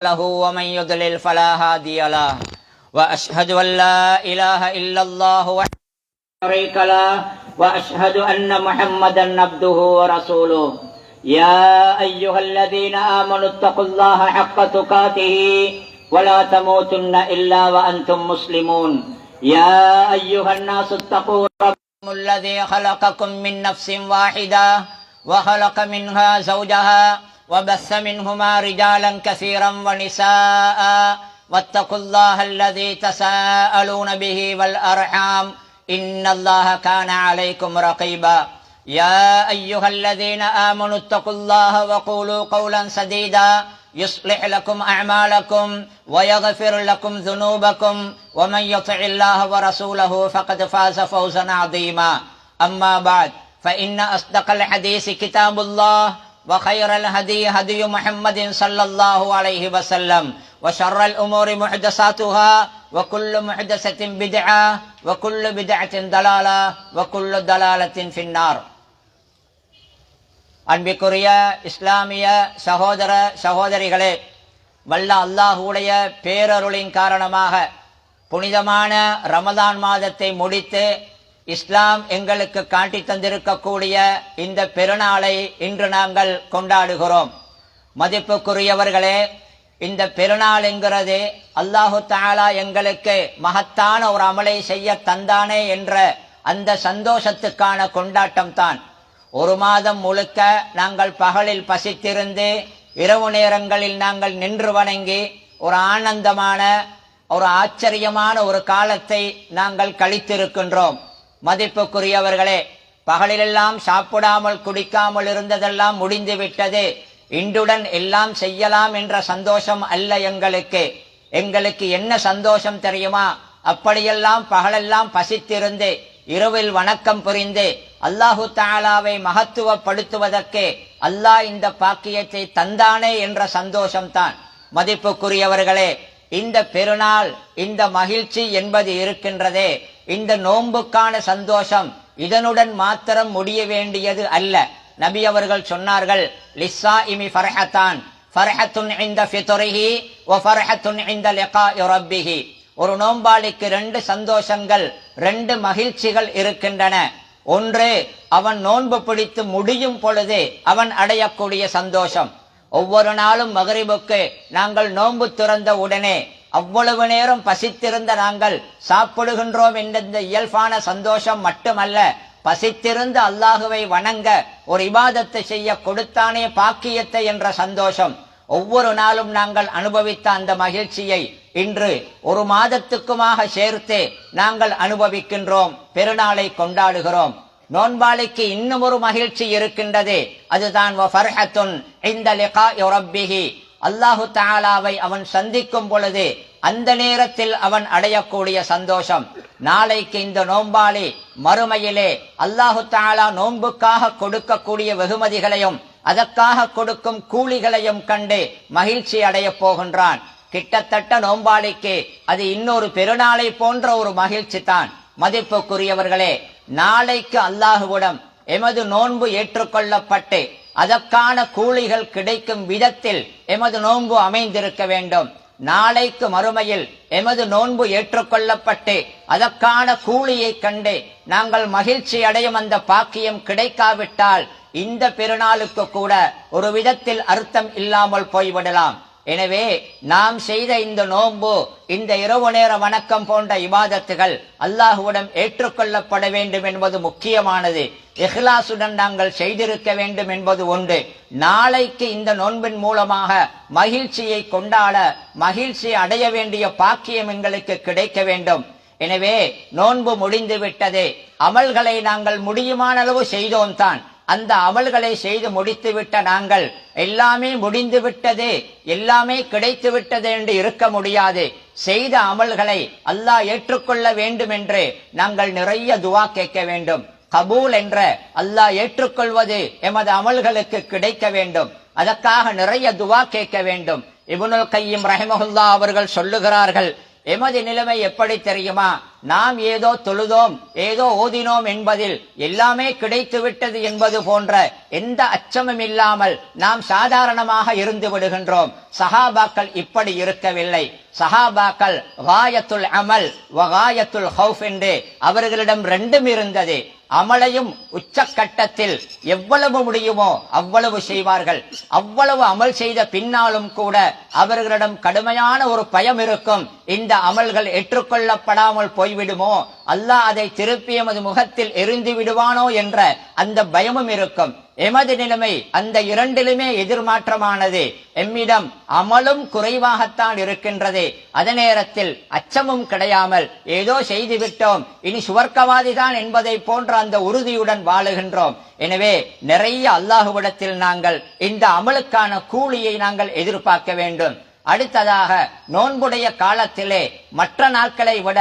له ومن يضلل فلا هادي له وأشهد أن لا إله إلا الله وحده لا شريك له وأشهد أن محمدا عبده ورسوله يا أيها الذين آمنوا اتقوا الله حق تقاته ولا تموتن إلا وأنتم مسلمون يا أيها الناس اتقوا ربكم الذي خلقكم من نفس واحدة وخلق منها زوجها وبث منهما رجالا كثيرا ونساء واتقوا الله الذي تساءلون به والأرحام إن الله كان عليكم رقيبا يا أيها الذين آمنوا اتقوا الله وقولوا قولا سديدا يصلح لكم أعمالكم ويغفر لكم ذنوبكم ومن يطع الله ورسوله فقد فاز فوزا عظيما أما بعد فإن أصدق الحديث كتاب الله وخير الهدي هدي محمد صلى الله عليه وسلم وشر الأمور محدثاتها وكل محدثة بدعة وكل بدعة ضلالة وكل ضلالة في النار. அன்பிற்குரிய இஸ்லாமிய சகோதர சகோதரிகளே, வல்ல அல்லாஹ்வுடைய பேரருளின் காரணமாக புனிதமான ரமதான் மாதத்தை முடித்து இஸ்லாம் எங்களுக்கு காட்டி தந்திருக்கக்கூடிய இந்த பெருநாளை இன்று நாங்கள் கொண்டாடுகிறோம். மதிப்புக்குரியவர்களே, இந்த பெருநாள் என்கிறது அல்லாஹு தஆலா எங்களுக்கு மகத்தான ஒரு அமலை செய்ய தந்தானே என்ற அந்த சந்தோஷத்துக்கான கொண்டாட்டம் தான். ஒரு மாதம் முழுக்க நாங்கள் பகலில் பசித்திருந்து இரவு நேரங்களில் நாங்கள் நின்று வணங்கி ஒரு ஆனந்தமான ஒரு ஆச்சரியமான ஒரு காலத்தை நாங்கள் கழித்திருக்கின்றோம். மதிப்புக்குரியவர்களே, பகலிலெல்லாம் சாப்பிடாமல் குடிக்காமல் இருந்ததெல்லாம் முடிந்து விட்டது, இன்றுடன் எல்லாம் செய்யலாம் என்ற சந்தோஷம் அல்ல எங்களுக்கு. எங்களுக்கு என்ன சந்தோஷம் தெரியுமா? அப்படியெல்லாம் பகலெல்லாம் பசித்திருந்து இரவில் வணக்கம் புரிந்து அல்லாஹு தஆலாவை மகத்துவப்படுத்துவதற்கு அல்லாஹ் இந்த பாக்கியத்தை தந்தானே என்ற சந்தோஷம்தான். மதிப்புக்குரியவர்களே, இந்த பெருநாள் இந்த மகிழ்ச்சி என்பது இருக்கின்றதே, இந்த நோன்புக்கான சந்தோஷம் இதனுடன் மாத்திரம் முடிய வேண்டியது அல்ல. நபி அவர்கள் சொன்னார்கள், லிஸ்ஸாயிமி ஃபர்ஹத்தான், ஃபர்ஹத்துன் இன்த ஃபித்ரிஹி வ ஃபர்ஹத்துன் இன்த லிகாஇ ரப்பிஹி. ஒரு நோன்பாளிக்கு ரெண்டு சந்தோஷங்கள், ரெண்டு மகிழ்ச்சிகள் இருக்கின்றன. ஒன்று, அவன் நோன்பு பிடித்து முடியும் பொழுது அவன் அடையக்கூடிய சந்தோஷம். ஒவ்வொரு நாளும் மகரிபுக்கு நாங்கள் நோன்பு திறந்த உடனே அவ்வளவு நேரம் பசித்திருந்த நாங்கள் சாப்பிடுகின்றோம் என்ற இந்த இயல்பான சந்தோஷம் மட்டுமல்ல, பசித்திருந்த அல்லாஹுவை வணங்க ஒரு இபாதத்தை செய்ய கொடுத்தானே பாக்கியத்தை என்ற சந்தோஷம். ஒவ்வொரு நாளும் நாங்கள் அனுபவித்த அந்த மகிழ்ச்சியை இன்று ஒரு மாதத்துக்குமாக சேர்த்து நாங்கள் அனுபவிக்கின்றோம், பெருநாளை கொண்டாடுகிறோம். நோன்பாளிக்கு இன்னும் ஒரு மகிழ்ச்சி இருக்கின்றது, அதுதான் ஃபர்ஹத்துன் இன்த லிகாஇ ரப்பிஹி. அல்லாஹு தஆலாவை அவன் சந்திக்கும் பொழுது அந்த நேரத்தில் அவன் அடையக்கூடிய சந்தோஷம். நாளைக்கு இந்த நோன்பாளி மறுமையிலே அல்லாஹு தஆலா நோன்புக்காக கொடுக்கக்கூடிய வெகுமதிகளையும் அதற்காக கொடுக்கும் கூலிகளையும் கண்டு மகிழ்ச்சி அடைய போகின்றான். கிட்டத்தட்ட நோன்பாளிக்கு அது இன்னொரு பெருநாளை போன்ற ஒரு மகிழ்ச்சி தான். மதிப்புக்குரியவர்களே, நாளைக்கு அல்லாஹுவிடம் எமது நோன்பு ஏற்றுக்கொள்ளப்பட்டு அதற்கான கூலிகள் கிடைக்கும் விதத்தில் எமது நோன்பு அமைந்திருக்க வேண்டும். நாளைக்கு மறுமையில் எமது நோன்பு ஏற்றுக்கொள்ளப்பட்டு அதற்கான கூலியை கண்டு நாங்கள் மகிழ்ச்சி அடையும் அந்த பாக்கியம் கிடைக்காவிட்டால் இந்த பெருநாளுக்கு கூட ஒரு விதத்தில் அர்த்தம் இல்லாமல் போய்விடலாம். எனவே நாம் செய்த இந்த நோன்பு, இந்த இரவு நேர வணக்கம் போன்ற இபாதத்துகள் அல்லாஹுவிடம் ஏற்றுக்கொள்ளப்பட வேண்டும் என்பது முக்கியமானது. இஹ்லாசுடன் நாங்கள் செய்திருக்க வேண்டும் என்பது ஒன்று. நாளைக்கு இந்த நோன்பின் மூலமாக மகிழ்ச்சியை கொண்டாட, மகிழ்ச்சி அடைய வேண்டிய பாக்கியம் எங்களுக்கு கிடைக்க வேண்டும். எனவே நோன்பு முடிந்து விட்டது, அமல்களை நாங்கள் முடியுமான அளவு செய்தோம் தான். அந்த அமல்களை செய்து முடித்து விட்ட நாங்கள் எல்லாமே முடிந்து விட்டது, எல்லாமே கிடைத்து விட்டது என்று இருக்க முடியாது. செய்த அமல்களை அல்லாஹ் ஏற்றுக்கொள்ள வேண்டும் என்று நாங்கள் நிறைய துவா கேட்க வேண்டும். கபூல் என்ற அல்லாஹ் ஏற்றுக்கொள்வது எமது அமல்களுக்கு கிடைக்க வேண்டும். அதற்காக நிறைய துவா கேட்க வேண்டும். இப்னுல் கய்யிம் ரஹிமஹுல்லாஹ் அவர்கள் சொல்லுகிறார்கள், எமது நிலைமை எப்படி தெரியுமா? நாம் ஏதோ தொழுதோம் ஏதோ ஓதினோம் என்பதில் எல்லாமே கிடைத்து விட்டது என்பது போன்ற எந்த அச்சமும் இல்லாமல் நாம் சாதாரணமாக இருந்து விடுகின்றோம். சஹாபாக்கள் இப்படி இருக்கவில்லை. சஹாபாக்கள் காயத்துல் அமல் வகாயத்துல் ஹவுஃப் என்று அவர்களிடம் ரெண்டும் இருந்தது. அமலையும் உச்சக்கட்டத்தில் எவ்வளவு முடியுமோ அவ்வளவு செய்வார்கள். அவ்வளவு அமல் செய்த பின்னாலும் கூட அவர்களிடம் கடுமையான ஒரு பயம் இருக்கும். இந்த அமல்கள் ஏற்றுக்கொள்ளப்படாமல் போய்விடுமோ, அல்லாஹ் அதை திருப்பி எமது முகத்தில் எரிந்து விடுவானோ என்ற அந்த பயமும் இருக்கும். எமது நிலைமை அந்த இரண்டிலுமே எதிர்மாற்றமானது. எம்மிடம் அமலும் குறைவாகத்தான் இருக்கின்றது. அதே நேரத்தில் அச்சமும் கிடையாமல் ஏதோ செய்துவிட்டோம் இனி சுவர்க்கவாதிதான் என்பதை போன்ற அந்த உறுதியுடன் வாழுகின்றோம். எனவே நிறைய அல்லாஹ்விடத்தில் நாங்கள் இந்த அமலுக்கான கூலியை நாங்கள் எதிர்பார்க்க வேண்டும். அடுத்ததாக நோன்புடைய காலத்திலே மற்ற நாட்களை விட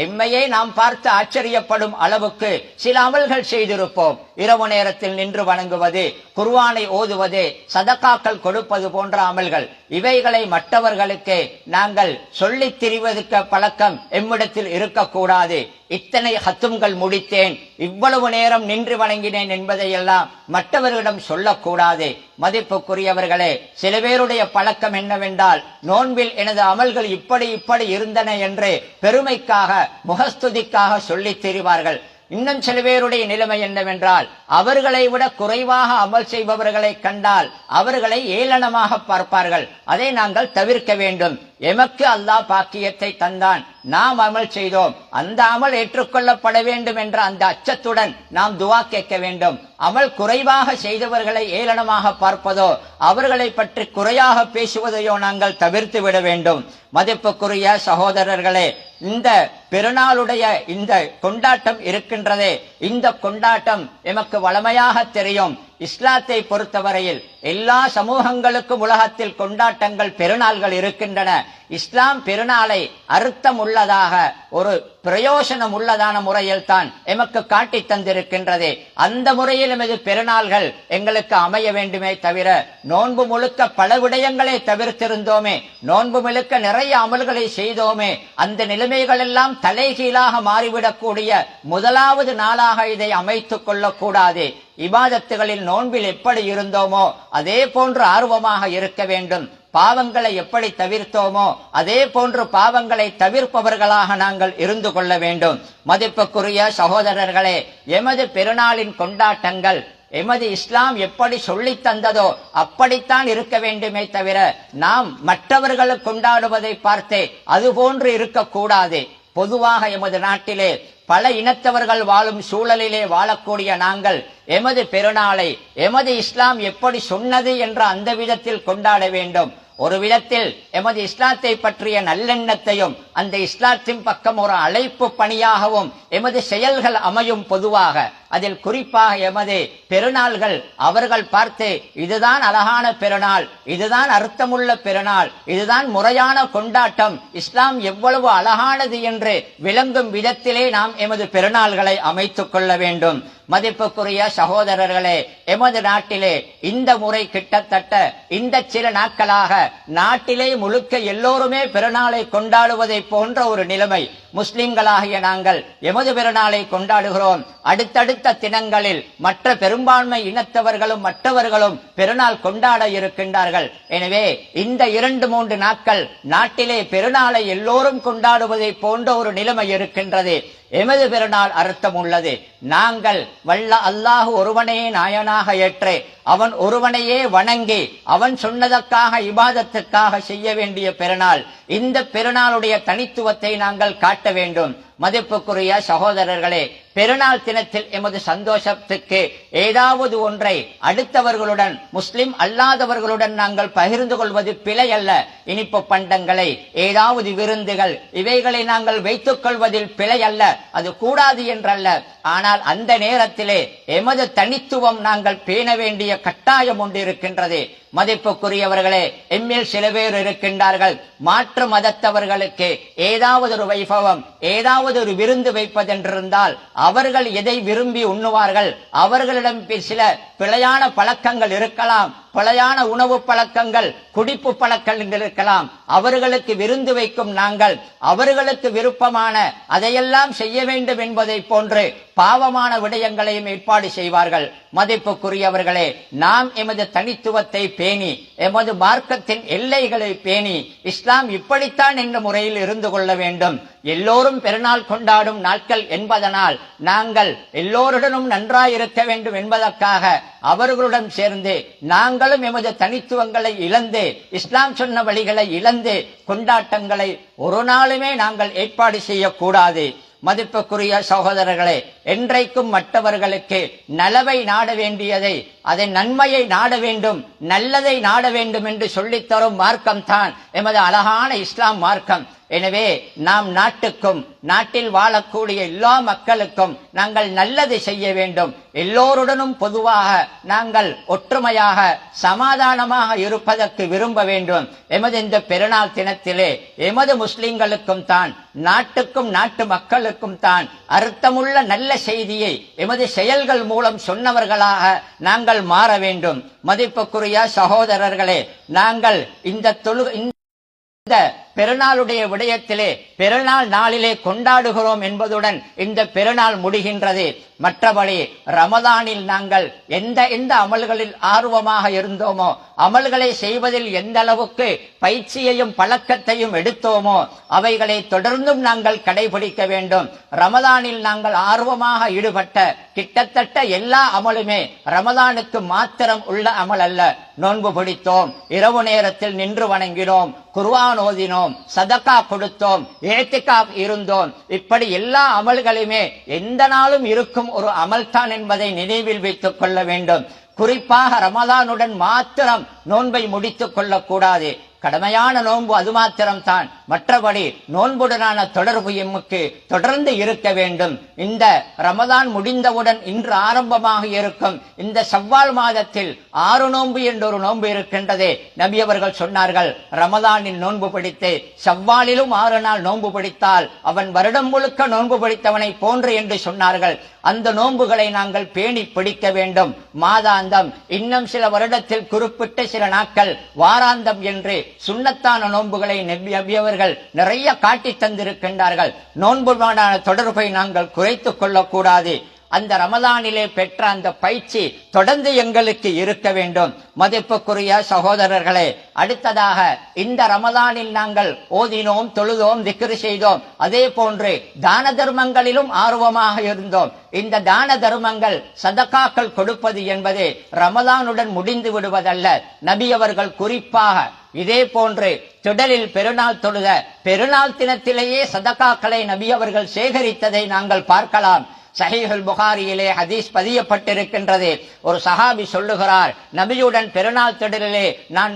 எம்மையே நாம் பார்த்து ஆச்சரியப்படும் அளவுக்கு சில அமல்கள் செய்திருப்போம். இரவு நேரத்தில் நின்று வணங்குவது, குர்ஆனை ஓதுவது, சதகாக்கள் கொடுப்பது போன்ற அமல்கள். இவைகளை மற்றவர்களுக்கு நாங்கள் சொல்லித் திரிவதற்கு பழக்கம் எம்மிடத்தில் இருக்கக்கூடாது. இத்தனை ஹத்தும்கள் முடித்தேன், இவ்வளவு நேரம் நின்று வணங்கினேன் என்பதையெல்லாம் மற்றவர்களிடம் சொல்லக்கூடாது. மதிப்புக்குரியவர்களே, சில பேருடைய பழக்கம் என்னவென்றால், நோன்பில் எனது அமல்கள் இப்படி இப்படி இருந்தன என்று பெருமைக்காக முகஸ்துதிக்காக சொல்லித் திரிவார்கள். இன்னும் சில பேருடைய நிலைமை என்னவென்றால், அவர்களை விட குறைவாக அமல் செய்பவர்களை கண்டால் அவர்களை ஏளனமாக பார்ப்பார்கள். அதை நாங்கள் தவிர்க்க வேண்டும். எமக்கு அல்லாஹ் பாக்கியத்தை தந்தான், நாம் அமல் செய்தோம், அந்த அமல் ஏற்றுக்கொள்ளப்பட வேண்டும் என்ற அந்த அச்சத்துடன் நாம் துவா கேட்க வேண்டும். அமல் குறைவாக செய்தவர்களை ஏளனமாக பார்ப்பதோ அவர்களை பற்றி குறையாக பேசுவதையோ நாங்கள் தவிர்த்து விட வேண்டும். மதிப்புக்குரிய சகோதரர்களே, இந்த பெருநாளுடைய இந்த கொண்டாட்டம் இருக்கின்றதே, இந்த கொண்டாட்டம் எமக்கு வளமையாக தெரியும். இஸ்லாத்தை பொறுத்தவரையில் எல்லா சமூகங்களுக்கும் உலகத்தில் கொண்டாட்டங்கள் பெருநாள்கள் இருக்கின்றன. இஸ்லாம் பெருநாளை அர்த்தம் உள்ளதாக ஒரு பிரயோசனம் உள்ளதான முறையில் தான் எமக்கு காட்டி தந்திருக்கின்றது. அந்த முறையில் எமது பெருநாள்கள் எங்களுக்கு அமைய வேண்டுமே தவிர, நோன்பு முழுக்க பல விடயங்களை தவிர்த்திருந்தோமே, நோன்பு முழுக்க நிறைய அமல்களை செய்தோமே, அந்த நிலைமைகள் எல்லாம் தலைகீழாக மாறிவிடக்கூடிய முதலாவது நாளாக இதை அமைத்துக் கொள்ளக்கூடாது. இபாதத்துகளில் நோன்பில் எப்படி இருந்தோமோ அதே போன்று ஆர்வமாக இருக்க வேண்டும். பாவங்களை எப்படி தவிர்த்தோமோ அதே போன்று பாவங்களை தவிர்ப்பவர்களாக நாங்கள் இருந்து கொள்ள வேண்டும். மதிப்புக்குரிய சகோதரர்களே, எமது பெருநாளின் கொண்டாட்டங்கள் எமது இஸ்லாம் எப்படி சொல்லி தந்ததோ அப்படித்தான் இருக்க வேண்டுமே தவிர, நாம் மற்றவர்கள் கொண்டாடுவதை பார்த்தே அதுபோன்று இருக்கக்கூடாது. பொதுவாக எமது நாட்டிலே பல இனத்தவர்கள் வாழும் சூழலிலே வாழக்கூடிய நாங்கள் எமது பெருநாளை எமது இஸ்லாம் எப்படி சொன்னது என்ற அந்த விதத்தில் கொண்டாட வேண்டும். ஒரு விதத்தில் எமது இஸ்லாத்தை பற்றிய நல்லெண்ணத்தையும் அந்த இஸ்லாத்தின் பக்கம் ஒரு அழைப்பு பணியாகவும் எமது செயல்கள் அமையும். பொதுவாக அதில் குறிப்பாக எமது பெருநாள்கள் அவர்கள் பார்த்து இதுதான் அழகான பெருநாள், இதுதான் அர்த்தமுள்ள பெருநாள், இதுதான் முறையான கொண்டாட்டம், இஸ்லாம் எவ்வளவு அழகானது என்று விளங்கும் விதத்திலே நாம் எமது பெருநாள்களை அமைத்துக் கொள்ள வேண்டும். மதிப்புக்குரிய சகோதரர்களே, எமது நாட்டிலே இந்த முறை கிட்டத்தட்ட இந்த சில நாட்களாக நாட்டிலே முழுக்க எல்லோருமே பெருநாளை கொண்டாடுவதை போன்ற ஒரு நிலைமை. முஸ்லிம்களாகிய நாங்கள் எமது பெருநாளை கொண்டாடுகிறோம். அடுத்தடுத்த தினங்களில் மற்ற பெரும்பான்மை இனத்தவர்களும் மற்றவர்களும் பெருநாள் கொண்டாட இருக்கின்றார்கள். எனவே இந்த 2-3 நாட்கள் நாட்டிலே பெருநாளை எல்லோரும் கொண்டாடுவதை போன்ற ஒரு நிலைமை இருக்கின்றது. எமது பெருநாள் அர்த்தம் உள்ளது. நாங்கள் வல்ல அல்லாஹ் ஒருவனே நாயனாக ஏற்று அவன் ஒருவனையே வணங்கி அவன் சொன்னதற்காக இபாதத்துக்காக செய்ய வேண்டிய பெருநாள். இந்த பெருநாளுடைய தனித்துவத்தை நாங்கள் காட்ட வேண்டும். மதிப்புக்குரிய சகோதரர்களே, பெருநாள் தினத்தில் எமது சந்தோஷத்துக்கு ஏதாவது ஒன்றை அடுத்தவர்களுடன் முஸ்லிம் அல்லாதவர்களுடன் நாங்கள் பகிர்ந்து கொள்வது பிழை அல்ல. இனிப்பு பண்டங்களை, ஏதாவது விருந்துகள், இவைகளை நாங்கள் வைத்துக் கொள்வதில் பிழை அல்ல, அது கூடாது என்றல்ல. ஆனால் அந்த நேரத்திலே எமது தனித்துவம் நாங்கள் பேண வேண்டிய கட்டாயம் ஒன்று இருக்கின்றது. மதிப்புக்குரியவர்களே, எம்மில் சில பேர் இருக்கின்றார்கள், மாற்று மதத்தவர்களுக்கு ஏதாவது ஒரு வைபவம், ஏதாவது ஒரு விருந்து வைப்பதென்றிருந்தால் அவர்கள் எதை விரும்பி உண்ணுவார்கள், அவர்களிடம் சில பிழையான பழக்கங்கள் இருக்கலாம், பழையான உணவு பழக்கங்கள், குடிப்பு பழக்கங்கள் இருக்கலாம். அவர்களுக்கு விருந்து வைக்கும் நாங்கள் அவர்களுக்கு விருப்பமான அதையெல்லாம் செய்ய வேண்டும் என்பதை போன்று பாவமான விடயங்களையும் ஏற்பாடு செய்வார்கள். மதிப்புக்குரியவர்களே, நாம் எமது தனித்துவத்தை பேணி எமது மார்க்கத்தின் எல்லைகளை பேணி இஸ்லாம் இப்படித்தான் என்ற முறையில் இருந்து கொள்ள வேண்டும். எல்லோரும் பெருநாள் கொண்டாடும் நாட்கள் என்பதனால் நாங்கள் எல்லோருடனும் நன்றாயிருக்க வேண்டும் என்பதற்காக அவர்களுடன் சேர்ந்து நாங்களும் எமது தனித்துவங்களை இழந்து இஸ்லாம் சொன்ன வழிகளை இழந்து கொண்டாட்டங்களை ஒரு நாளுமே நாங்கள் ஏற்பாடு செய்யக்கூடாது. மதிப்புக்குரிய சகோதரர்களே, என்றைக்கும் மற்றவர்களுக்கு நலவை நாட வேண்டியதை, அதை நன்மையை நாட வேண்டும், நல்லதை நாட வேண்டும் என்று சொல்லித்தரும் மார்க்கம் தான் எமது அழகான இஸ்லாம் மார்க்கம். எனவே நாம் நாட்டுக்கும் நாட்டில் வாழக்கூடிய எல்லா மக்களுக்கும் நாங்கள் நல்லது செய்ய வேண்டும். எல்லோருடனும் பொதுவாக நாங்கள் ஒற்றுமையாக சமாதானமாக இருப்பதற்கு விரும்ப வேண்டும். எமது இந்த பெருநாள் தினத்திலே எமது முஸ்லிம்களுக்கும் தான் நாட்டுக்கும் நாட்டு மக்களுக்கும் தான் அர்த்தமுள்ள நல்ல செய்தியை எமது செயல்கள் மூலம் சொன்னவர்களாக நாங்கள் மாற வேண்டும். மதிப்புக்குரிய சகோதரர்களே, நாங்கள் இந்த பெருநாளுடைய விடயத்திலே பெருநாள் நாளிலே கொண்டாடுகிறோம் என்பதுடன் இந்த பெருநாள் முடிகின்றது. மற்றபடி ரமதானில் நாங்கள் எந்த அமல்களில் ஆர்வமாக இருந்தோமோ, அமல்களை செய்வதில் எந்த அளவுக்கு பயிற்சியையும் பழக்கத்தையும் எடுத்தோமோ அவைகளை தொடர்ந்தும் நாங்கள் கடைபிடிக்க வேண்டும். ரமதானில் நாங்கள் ஆர்வமாக ஈடுபட்ட கிட்டத்தட்ட எல்லா அமலுமே ரமதானுக்கு மாத்திரம் உள்ள அமல் அல்ல. நோன்பு பிடித்தோம், இரவு நேரத்தில் நின்று வணங்கினோம், குர்ஆன் ஓதினோம், சதகா கொடுத்தோம், இஅ்திகாஃப் இருந்தோம். இப்படி எல்லா அமல்களுமே எந்த நாளும் இருக்கும் ஒரு அமல்தான் என்பதை நினைவில் வைத்துக் கொள்ள வேண்டும். குறிப்பாக ரமதானுடன் மாத்திரம் நோன்பை முடித்துக் கொள்ளக்கூடாது. கடமையான நோன்பு அது மாத்திரம்தான். மற்றபடி நோன்புடனான தொடர்பு எமக்கு தொடர்ந்து இருக்க வேண்டும். இந்த ரமதான் முடிந்தவுடன் இன்று ஆரம்பமாக இருக்கும் இந்த ஷவ்வால் மாதத்தில் 6 நோன்பு என்ற ஒரு நோன்பு இருக்கின்றதே. நபி அவர்கள் சொன்னார்கள், ரமதானில் நோன்பு பிடித்து ஷவ்வாலிலும் 6 நாள் நோன்பு பிடித்தால் அவன் வருடம் முழுக்க நோன்பு பிடித்தவனை போன்று என்று சொன்னார்கள். அந்த நோன்புகளை நாங்கள் பேணி பிடிக்க வேண்டும். மாதாந்தம், இன்னும் சில வருடத்தில் குறிப்பிட்ட சில நாட்கள் வாராந்தம் என்று சுன்னத்தான நோன்புகளை நபி அவர்கள் நிறைய காட்டி தந்திருக்கின்றார்கள். நோன்புடனான தொடர்பை நாங்கள் குறைத்துக் கொள்ளக்கூடாது. அந்த ரமதானிலே பெற்ற அந்த பயிற்சி தொடர்ந்து எங்களுக்கு இருக்க வேண்டும். மதிப்புக்குரிய சகோதரர்களே, அடுத்ததாக இந்த ரமதானில் நாங்கள் ஓதினோம், தொழுதோம், திக்ர் செய்தோம். அதே போன்று தான தர்மங்களிலும் ஆர்வமாக இருந்தோம். இந்த தான தர்மங்கள் சதகாக்கள் கொடுப்பது என்பது ரமதானுடன் முடிந்து விடுவதல்ல. நபி அவர்கள் குறிப்பாக இதே போன்று திடலில் பெருநாள் தொழுத பெருநாள் தினத்திலேயே சதகாக்களை நபி அவர்கள் சேகரித்ததை நாங்கள் பார்க்கலாம். சஹீஹுல் புகாரியிலே ஹதீஸ் பதியப்பட்டிருக்கின்றது. ஒரு சஹாபி சொல்லுகிறார், நபியுடன் பெருநாள் திடலிலே நான்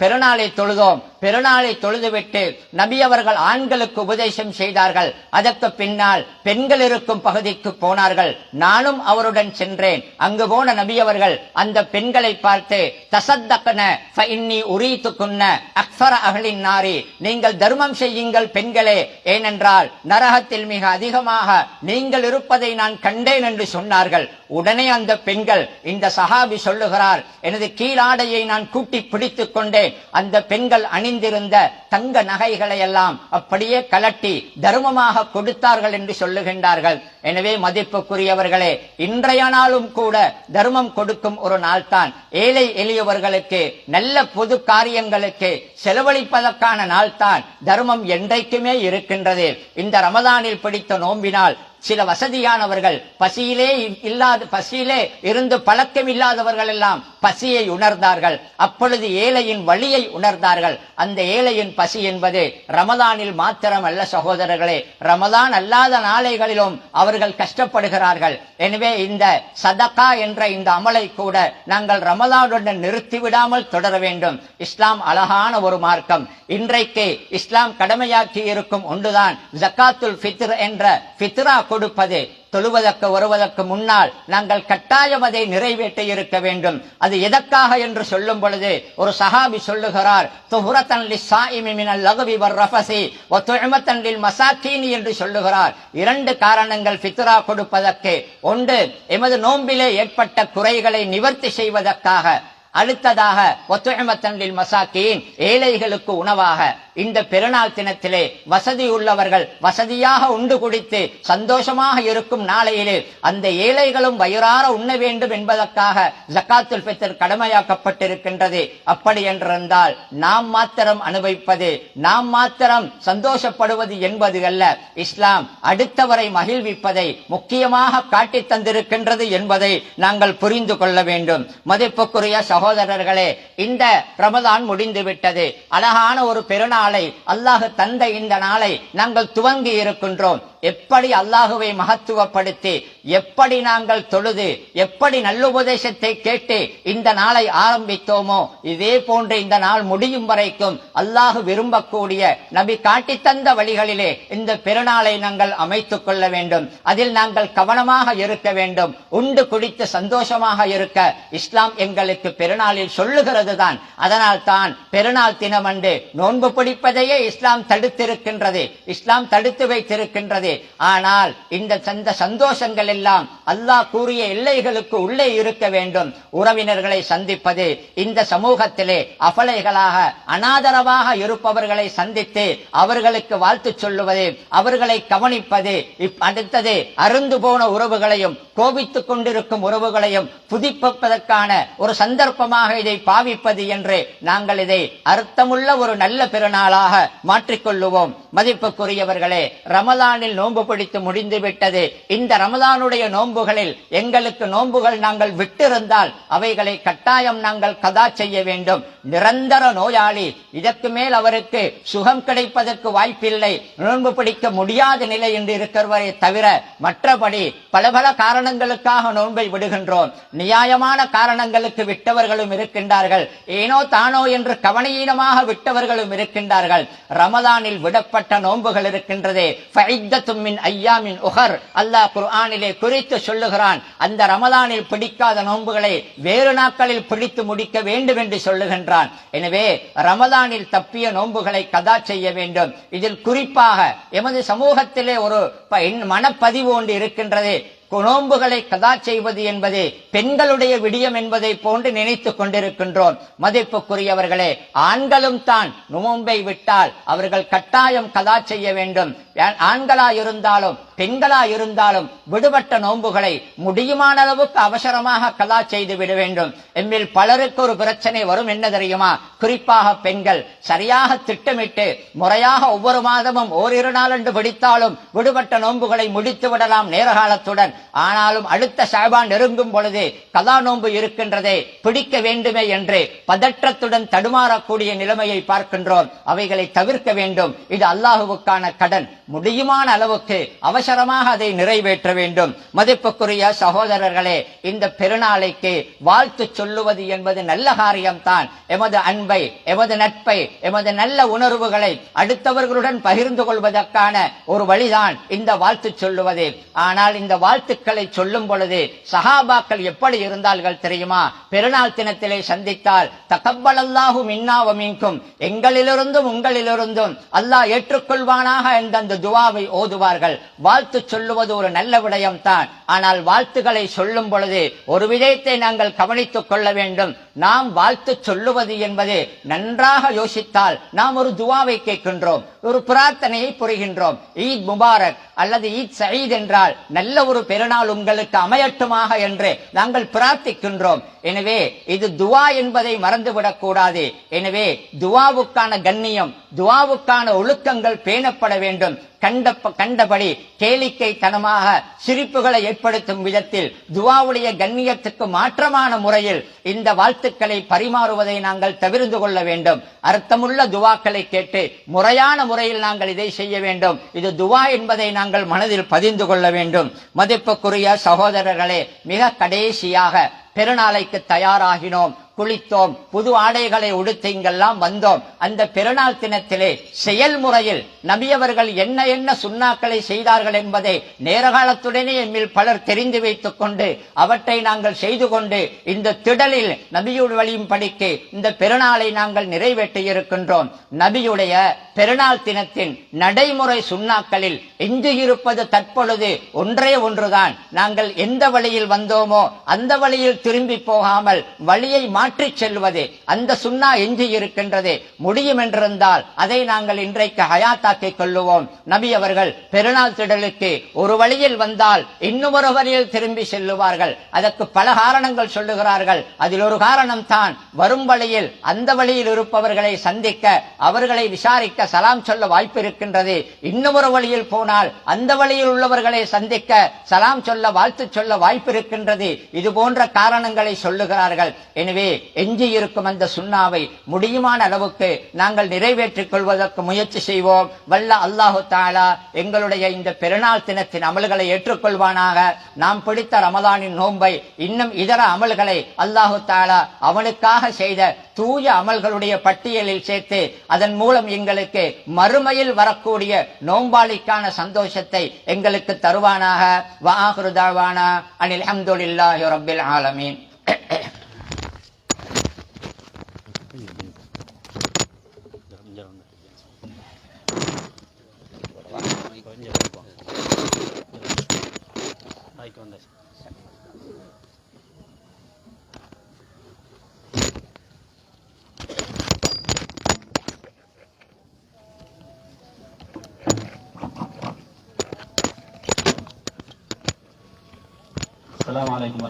பெருநாளை தொழுதோம். பெருநாளை தொழுதுவிட்டு நபி அவர்கள் ஆண்களுக்கு உபதேசம் செய்தார்கள். அதற்கு பின்னால் பெண்கள் இருக்கும் பகுதிக்கு போனார்கள். நானும் அவருடன் சென்றேன். அங்கு போன நபி அவர்கள் அந்த பெண்களை பார்த்து, தசத்தக்ன ஃபஇன்னி உரீதுகுன்ன அக்ஸர அஹ்லின் நாரி, நீங்கள் தர்மம் செய்யுங்கள் பெண்களே, ஏனென்றால் நரகத்தில் மிக அதிகமாக நீங்கள் இருப்பதை நான் கண்டேன் என்று சொன்னார்கள். உடனே அந்த பெண்கள், இந்த சஹாபி சொல்லுகிறார், எனது கீழாடையை நான் கூட்டி பிடித்துக் கொண்டேன். அந்த பெண்கள் அணிந்திருந்த தங்க நகைகளை எல்லாம் அப்படியே கலட்டி தர்மமாக கொடுத்தார்கள் என்று சொல்லுகின்றார்கள். எனவே மதிப்புக்குரியவர்களே, இன்றைய நாளும் கூட தர்மம் கொடுக்கும் ஒரு நாள் தான். ஏழை எளியவர்களுக்கு நல்ல பொது காரியங்களுக்கு செலவழிப்பதற்கான நாள் தான். தர்மம் என்றைக்குமே இருக்கின்றது. இந்த ரமதானில் பிடித்த நோம்பினால் சில வசதியானவர்கள் பசியிலே இருந்து பழக்கம் இல்லாதவர்கள் எல்லாம் பசியை உணர்ந்தார்கள். அப்பொழுது ஏழையின் வலியை உணர்ந்தார்கள். அந்த ஏழையின் பசி என்பது ரமதானில் மாத்திரம் அல்ல சகோதரர்களே, ரமதான் அல்லாத நாளைகளிலும் அவர்கள் கஷ்டப்படுகிறார்கள். எனவே இந்த சதகா என்ற இந்த அமலை கூட நாங்கள் ரமதானுடன் நிறுத்திவிடாமல் தொடர வேண்டும். இஸ்லாம் அழகான ஒரு மார்க்கம். இன்றைக்கு இஸ்லாம் கடமையாக்கி இருக்கும் ஒன்றுதான் ஜக்காத்துல் ஃபித்ர் என்ற ஃபித்ரா கொடுப்பது. தொழுவதற்கு வருவதற்கு முன்னால் நாங்கள் கட்டாயம் அதை நிறைவேற்ற இருக்க வேண்டும். அது எதற்காக என்று சொல்லும் பொழுது ஒரு சஹாபி சொல்லுகிறார், துஹ்ரத்தன் லிஸ்ஸாயிமி மினல் லக்வி வர்ரஃபஸி வ துஅமத்தன் லில் மசாகீன் என்று சொல்லுகிறார். 2 காரணங்கள் ஃபித்ரா கொடுப்பதற்கு. ஒன்று, எமது நோம்பிலே ஏற்பட்ட குறைகளை நிவர்த்தி செய்வதற்காக. அடுத்ததாக மசாக்கீன், ஏழைகளுக்கு உணவாக. இந்த பெருநாள் தினத்திலே வசதி உள்ளவர்கள் வசதியாக உண்டு குடித்து சந்தோஷமாக இருக்கும் நாளையிலே அந்த ஏழைகளும் வயிறார உண்ண வேண்டும் என்பதற்காக ஜக்காத்துல் ஃபித்ர் கடமையாக்கப்பட்டிருக்கின்றது. அப்படி என்றிருந்தால் நாம் மாத்திரம் அனுபவிப்பது, நாம் மாத்திரம் சந்தோஷப்படுவது என்பது அல்ல. இஸ்லாம் அடுத்தவரை மகிழ்விப்பதை முக்கியமாக காட்டி தந்திருக்கின்றது என்பதை நாங்கள் புரிந்து கொள்ள வேண்டும். மதிப்புக்குரிய சகோதரர்களே, இந்த ரமதான் முடிந்து விட்டது. அழகான ஒரு பெருநாளை அல்லாஹ் தந்த இந்த நாளை நாங்கள் துவங்கி இருக்கின்றோம். எப்படி அல்லாஹுவை மகத்துவப்படுத்தி, எப்படி நாங்கள் தொழுது, எப்படி நல்லுபதேசத்தை கேட்டு இந்த நாளை ஆரம்பித்தோமோ, இதே போன்று இந்த நாள் முடியும் வரைக்கும் அல்லாஹு விரும்பக்கூடிய நபி காட்டி தந்த வழிகளிலே இந்த பெருநாளை நாங்கள் அமைத்துக் கொள்ள வேண்டும். அதில் நாங்கள் கவனமாக இருக்க வேண்டும். உண்டு குடித்து சந்தோஷமாக இருக்க இஸ்லாம் எங்களுக்கு பெருநாளில் சொல்லுகிறது தான். அதனால் தான் பெருநாள் தினமன்று நோன்பு பிடிப்பதையே இஸ்லாம் தடுத்திருக்கின்றது, இஸ்லாம் தடுத்து வைத்திருக்கின்றது. ஆனால் இந்த சந்தோஷங்கள் எல்லாம் அல்லாஹ் கூறிய எல்லைகளுக்கு உள்ளே இருக்க வேண்டும். உறவினர்களை சந்திப்பது, இந்த சமூகத்திலே அபலைகளாக அனாதரவாக இருப்பவர்களை சந்தித்து அவர்களுக்கு வாழ்த்து சொல்லுவது, அவர்களை கவனிப்பது, அடுத்தது அருந்து போன உறவுகளையும் கோபித்துக் கொண்டிருக்கும் உறவுகளையும் புதுப்பிப்பதற்கான ஒரு சந்தர்ப்பமாக இதை பாவிப்பது என்று நாங்கள் இதை அர்த்தமுள்ள ஒரு நல்ல பெருநாளாக மாற்றிக்கொள்ளுவோம். மதிப்புக்குரியவர்களே, ரமலானில் நோன்பு பிடித்து முடிந்து விட்டது. இந்த ரமலானுடைய நோன்புகளில் எங்களுக்கு நோன்புகள் நாங்கள் விட்டிருந்தால் அவைகளை கட்டாயம் நாங்கள் கதா செய்ய வேண்டும். நிரந்தர நோயாளி, இதற்கு மேல் அவருக்கு சுகம் கிடைப்பதற்கு வாய்ப்பில்லை, நோன்பு பிடிக்க முடியாத நிலை என்று இருக்கிறவரை தவிர மற்றபடி பல பல காரணங்களுக்காக நோன்பை விடுகின்றோம். நியாயமான காரணங்களுக்கு விட்டவர்களும் இருக்கின்றார்கள், ஏனோ தானோ என்று கவனீனமாக விட்டவர்களும் இருக்கின்றார்கள். ரமலானில் விடப்பட்ட நோன்புகள் இருக்கின்றதே, ஐயாமின் உஹர், அல்லாஹ் குர்ஆனிலே குறித்து சொல்லுகிறான். அந்த ரமலானில் பிடிக்காத நோன்புகளை வேறு நாட்களில் பிடித்து முடிக்க வேண்டும் என்று சொல்லுகின்றான். எனவே ரமலானில் தப்பிய நோன்புகளை கதா செய்ய வேண்டும். இதில் குறிப்பாக எமது சமூகத்திலே ஒரு மனப்பதிவு ஒன்று இருக்கின்றது. நோன்புகளை கதா செய்வது என்பது பெண்களுடைய விடியம் என்பதை போன்று நினைத்துக் கொண்டிருக்கின்றோம். மதிப்புக்குரியவர்களே, ஆண்களும் தான் நோன்பை விட்டால் அவர்கள் கட்டாயம் கதா செய்ய வேண்டும். ஆண்களா இருந்தாலும் பெண்களா இருந்தாலும் விடுபட்ட நோன்புகளை முடியுமான அளவுக்கு அவசரமாக கதா செய்து விட வேண்டும். எம்மில் பலருக்கு ஒரு பிரச்சனை வரும், என்ன தெரியுமா? குறிப்பாக பெண்கள் சரியாக திட்டமிட்டு முறையாக ஒவ்வொரு மாதமும் ஓரிரு நாள் என்று பிடித்தாலும் விடுபட்ட நோன்புகளை முடித்து விடலாம் நேரகாலத்துடன். ஆனாலும் அடுத்த ஷாபான் நெருங்கும் பொழுது கதா நோன்பு இருக்கின்றதே, பிடிக்க வேண்டுமே என்று பதற்றத்துடன் தடுமாறக்கூடிய நிலைமையை பார்க்கின்றோம். அவைகளை தவிர்க்க வேண்டும். இது அல்லாஹுவுக்கான கடன். முடியுமான அளவுக்கு அவசரமாக அதை நிறைவேற்ற வேண்டும். மதிப்புக்குரிய சகோதரர்களே, இந்த பெருநாளைக்கு வாழ்த்து சொல்லுவது என்பது நல்ல காரியம்தான். எமது அன்பை, எமது நட்பை, எமது நல்ல உணர்வுகளை அடுத்தவர்களுடன் பகிர்ந்து கொள்வதற்கான ஒரு வழிதான் இந்த வாழ்த்து சொல்லுவது. ஆனால் இந்த வாழ்த்துக்களை சொல்லும் பொழுது சஹாபாக்கள் எப்படி இருந்தார்கள் தெரியுமா? பெருநாள் தினத்திலே சந்தித்தால் தகப்பலல்லாஹு மின்னா வ மின்கும், எங்களிலிருந்தும் உங்களிலிருந்தும் அல்லாஹ் ஏற்றுக்கொள்வானாக என்ற அந்த துவாவை ஓதுவார்கள். வாழ்த்து சொல்லுவது ஒரு நல்ல விடயம் தான். ஆனால் வாழ்த்துக்களை சொல்லும் பொழுது ஒரு விடயத்தை நாங்கள் கவனித்துக் கொள்ள வேண்டும். நாம் வாழ்த்து சொல்லுவது என்பது நன்றாக யோசித்தால் நாம் ஒரு துவாவை கேட்கின்றோம், ஒரு பிரார்த்தனையை புரிகின்றோம். ஈத் முபாரக் அல்லது ஈத் சயீத் என்றால் நல்ல ஒரு பெருநாள் உங்களுக்கு அமையட்டுமாக என்று நாங்கள் பிரார்த்திக்கின்றோம். எனவே இது துவா என்பதை மறந்துவிடக் கூடாது. எனவே துவாவுக்கான கண்ணியம், துவாவுக்கான ஒழுக்கங்கள் பேணப்பட வேண்டும். கண்டபடி கேளிக்கை தனமாக சிரிப்புகளை ஏற்படுத்தும் விதத்தில் துவாவுடைய கண்ணியத்துக்கு மாற்றமான முறையில் இந்த வாழ்த்துக்களை பரிமாறுவதை நாங்கள் தவிர்த்து கொள்ள வேண்டும். அர்த்தமுள்ள துவாக்களை கேட்டு முறையான முறையில் நாங்கள் இதை செய்ய வேண்டும். இது துவா என்பதை நாங்கள் மனதில் பதிந்து கொள்ள வேண்டும். மதிப்புக்குரிய சகோதரர்களே, மிக கடைசியாக பெருநாளைக்கு தயாராகினோம், குளித்தோம், புது ஆடைகளை உடுத்து இங்கெல்லாம் வந்தோம். அந்த பெருநாள் தினத்திலே செயல்முறையில் நபியவர்கள் என்ன என்ன சுன்னாக்களை செய்தார்கள் என்பதை நேரகாலத்துடனே எம்மில் பலர் தெரிந்து வைத்துக் கொண்டு அவற்றை நாங்கள் செய்து கொண்டு இந்த திடலில் நபியுடைய வழியும் படிக்க இந்த பெருநாளை நாங்கள் நிறைவேற்றி இருக்கின்றோம். நபியுடைய பெருநாள் தினத்தின் நடைமுறை சுண்ணாக்களில் எஞ்சியிருப்பது தற்பொழுது ஒன்றே ஒன்றுதான். நாங்கள் எந்த வழியில் வந்தோமோ அந்த வழியில் திரும்பி போகாமல் வழியை மாற்றிச் செல்வது, அந்த சுன்னா எஞ்சி இருக்கின்றது. முடியும் என்றிருந்தால் அதை நாங்கள் இன்றைக்கு ஹயாத்தாக்கிக் கொள்ளுவோம். நபி அவர்கள் பெருநாள் திடலுக்கு ஒரு வழியில் வந்தால் இன்னொரு வழியில் திரும்பி செல்லுவார்கள். அதற்கு பல காரணங்கள் சொல்லுகிறார்கள். அதில் ஒரு காரணம் தான், வரும் வழியில் அந்த வழியில் இருப்பவர்களை சந்திக்க, அவர்களை விசாரிக்க, சலாம் சொல்ல வாய்ப்பு இருக்கின்றது. இன்னொரு வழியில் போனால் அந்த வழியில் உள்ளவர்களை சந்திக்க, சலாம் சொல்ல, வாழ்த்து சொல்ல வாய்ப்பு இருக்கின்றது. இது போன்ற காரணங்களை சொல்லுகிறார்கள். எனவே எஞ்சி இருக்கும் அந்த சுன்னாவை முடியுமான அளவுக்கு நாங்கள் நிறைவேற்றிக் கொள்வதற்கு முயற்சி செய்வோம். வல்ல அல்லாஹு தஆலா எங்களுடைய இந்த பெருநாள் தினத்தின் அமல்களை ஏற்றுக்கொள்வானாக. நாம் பிடித்த ரமலானின் நோன்பை, இன்னும் இதர அமல்களை அல்லாஹு தஆலா அவனுக்காக செய்த தூய அமல்களுடைய பட்டியலில் சேர்த்து அதன் மூலம் எங்களுக்கு மறுமையில் வரக்கூடிய நோன்பாளிக்கான சந்தோஷத்தை எங்களுக்கு தருவானாக. வ ஆகிரு தஅவானா அனில் ஹம்துலில்லாஹி ரப்பில் ஆலமீன். السلام عليكم ورحمة الله.